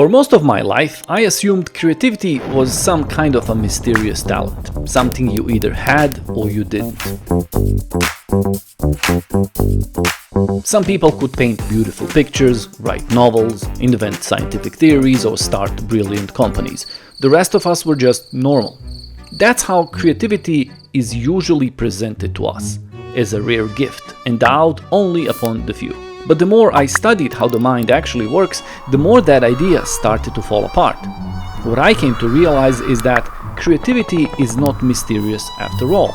For most of my life, I assumed creativity was some kind of a mysterious talent, something you either had or you didn't. Some people could paint beautiful pictures, write novels, invent scientific theories, or start brilliant companies. The rest of us were just normal. That's how creativity is usually presented to us, as a rare gift, endowed only upon the few. But the more I studied how the mind actually works, the more that idea started to fall apart. What I came to realize is that creativity is not mysterious after all.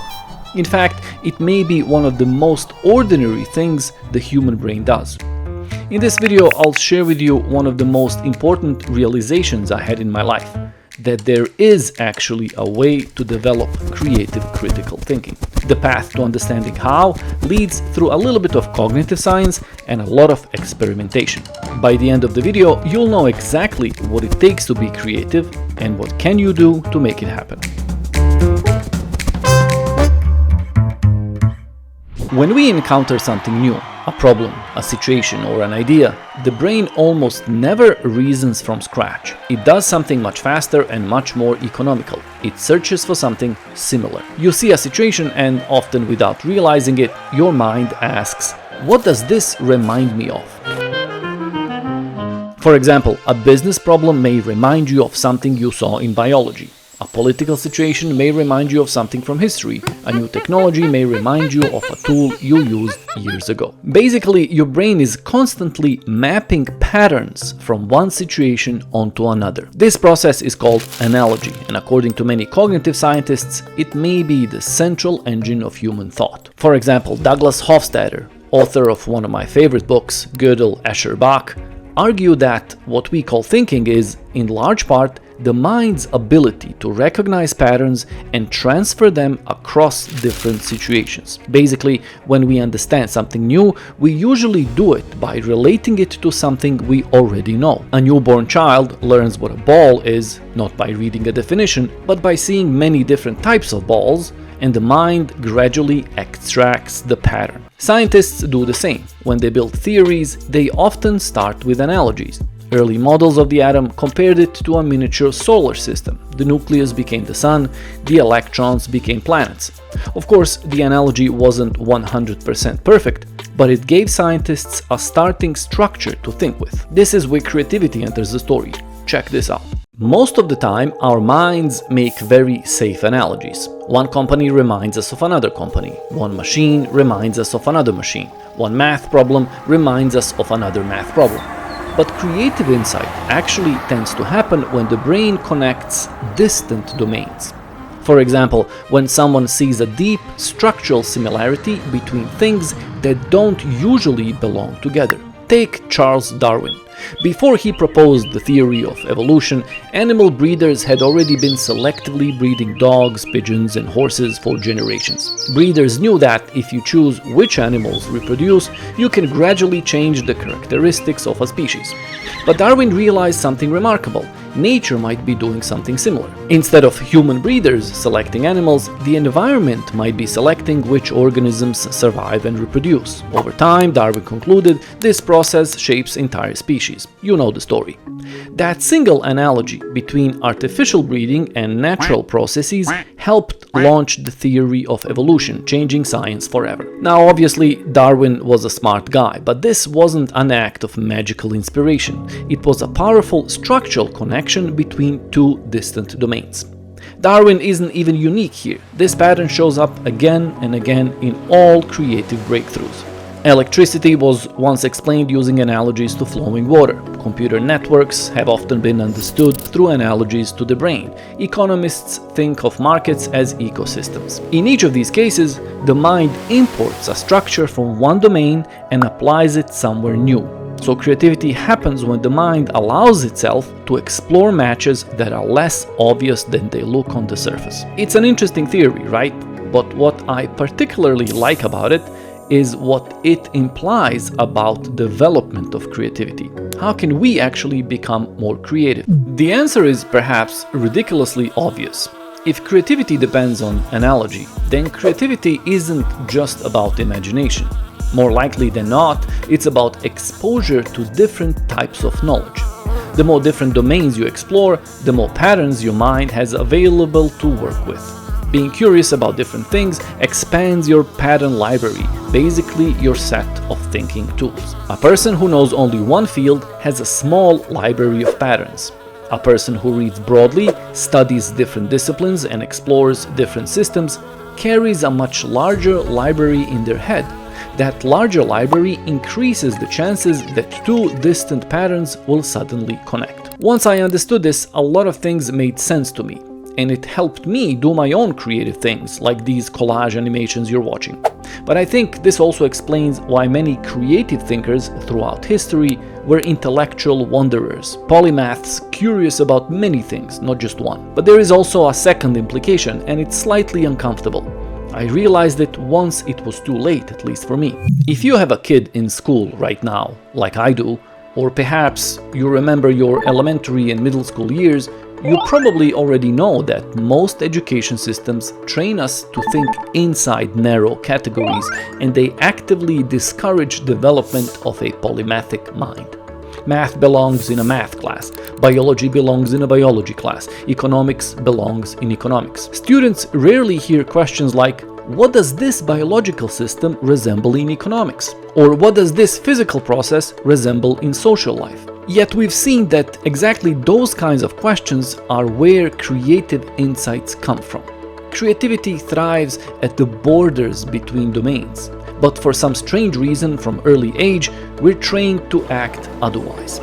In fact, it may be one of the most ordinary things the human brain does. In this video, I'll share with you one of the most important realizations I had in my life, that there is actually a way to develop creative critical thinking. The path to understanding how leads through a little bit of cognitive science and a lot of experimentation. By the end of the video, you'll know exactly what it takes to be creative and what can you do to make it happen. When we encounter something new, a problem, a situation, or an idea, the brain almost never reasons from scratch. It does something much faster and much more economical. It searches for something similar. You see a situation and, often without realizing it, your mind asks, what does this remind me of? For example, a business problem may remind you of something you saw in biology. A political situation may remind you of something from history. A new technology may remind you of a tool you used years ago. Basically, your brain is constantly mapping patterns from one situation onto another. This process is called analogy, and according to many cognitive scientists, it may be the central engine of human thought. For example, Douglas Hofstadter, author of one of my favorite books, Gödel, Escher, Bach, argued that what we call thinking is, in large part, the mind's ability to recognize patterns and transfer them across different situations. Basically, when we understand something new, we usually do it by relating it to something we already know. A newborn child learns what a ball is, not by reading a definition, but by seeing many different types of balls, and the mind gradually extracts the pattern. Scientists do the same. When they build theories, they often start with analogies. Early models of the atom compared it to a miniature solar system. The nucleus became the sun, the electrons became planets. Of course, the analogy wasn't 100% perfect, but it gave scientists a starting structure to think with. This is where creativity enters the story. Check this out. Most of the time, our minds make very safe analogies. One company reminds us of another company. One machine reminds us of another machine. One math problem reminds us of another math problem. But creative insight actually tends to happen when the brain connects distant domains. For example, when someone sees a deep structural similarity between things that don't usually belong together. Take Charles Darwin. Before he proposed the theory of evolution, animal breeders had already been selectively breeding dogs, pigeons, and horses for generations. Breeders knew that if you choose which animals reproduce, you can gradually change the characteristics of a species. But Darwin realized something remarkable. Nature might be doing something similar. Instead of human breeders selecting animals, the environment might be selecting which organisms survive and reproduce. Over time, Darwin concluded, this process shapes entire species. You know the story. That single analogy between artificial breeding and natural processes helped launch the theory of evolution, changing science forever. Now, obviously, Darwin was a smart guy, but this wasn't an act of magical inspiration. It was a powerful structural connection between two distant domains. Darwin isn't even unique here. This pattern shows up again and again in all creative breakthroughs. Electricity was once explained using analogies to flowing water. Computer networks have often been understood through analogies to the brain. Economists think of markets as ecosystems. In each of these cases, the mind imports a structure from one domain and applies it somewhere new. So creativity happens when the mind allows itself to explore matches that are less obvious than they look on the surface. It's an interesting theory, right? But what I particularly like about it is what it implies about development of creativity. How can we actually become more creative? The answer is perhaps ridiculously obvious. If creativity depends on analogy, then creativity isn't just about imagination. More likely than not, it's about exposure to different types of knowledge. The more different domains you explore, the more patterns your mind has available to work with. Being curious about different things expands your pattern library, basically your set of thinking tools. A person who knows only one field has a small library of patterns. A person who reads broadly, studies different disciplines, and explores different systems carries a much larger library in their head. That larger library increases the chances that two distant patterns will suddenly connect. Once I understood this, a lot of things made sense to me, and it helped me do my own creative things, like these collage animations you're watching. But I think this also explains why many creative thinkers throughout history were intellectual wanderers, polymaths curious about many things, not just one. But there is also a second implication, and it's slightly uncomfortable. I realized it once it was too late, at least for me. If you have a kid in school right now, like I do, or perhaps you remember your elementary and middle school years, you probably already know that most education systems train us to think inside narrow categories, and they actively discourage development of a polymathic mind. Math belongs in a math class, biology belongs in a biology class, economics belongs in economics. Students rarely hear questions like, what does this biological system resemble in economics? Or what does this physical process resemble in social life? Yet we've seen that exactly those kinds of questions are where creative insights come from. Creativity thrives at the borders between domains, but for some strange reason from early age, we're trained to act otherwise.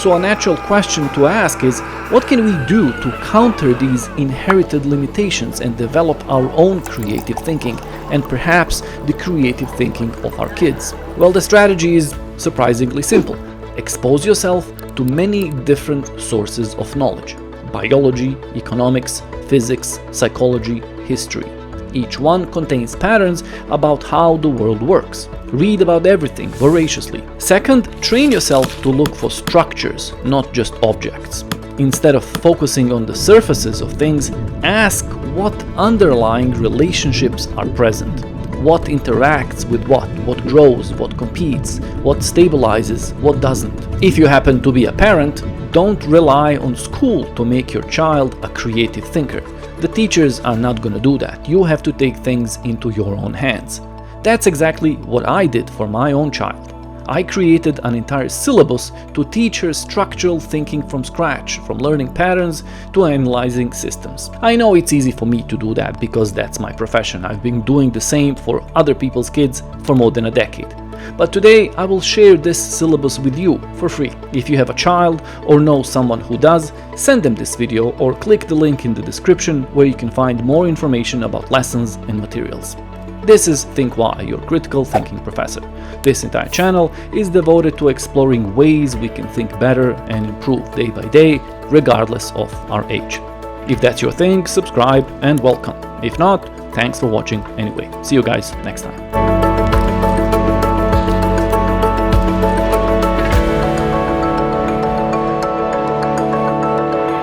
So a natural question to ask is, what can we do to counter these inherited limitations and develop our own creative thinking, and perhaps the creative thinking of our kids? Well, the strategy is surprisingly simple. Expose yourself to many different sources of knowledge: biology, economics, physics, psychology, history. Each one contains patterns about how the world works. Read about everything voraciously. Second, train yourself to look for structures, not just objects. Instead of focusing on the surfaces of things, ask what underlying relationships are present. What interacts with what grows, what competes, what stabilizes, what doesn't. If you happen to be a parent, don't rely on school to make your child a creative thinker. The teachers are not going to do that. You have to take things into your own hands. That's exactly what I did for my own child. I created an entire syllabus to teach her structural thinking from scratch, from learning patterns to analyzing systems. I know it's easy for me to do that because that's my profession. I've been doing the same for other people's kids for more than a decade. But today I will share this syllabus with you for free. If you have a child or know someone who does, send them this video or click the link in the description where you can find more information about lessons and materials. This is Think Why, your critical thinking professor. This entire channel is devoted to exploring ways we can think better and improve day by day, regardless of our age. If that's your thing, subscribe and welcome. If not, thanks for watching anyway. See you guys next time.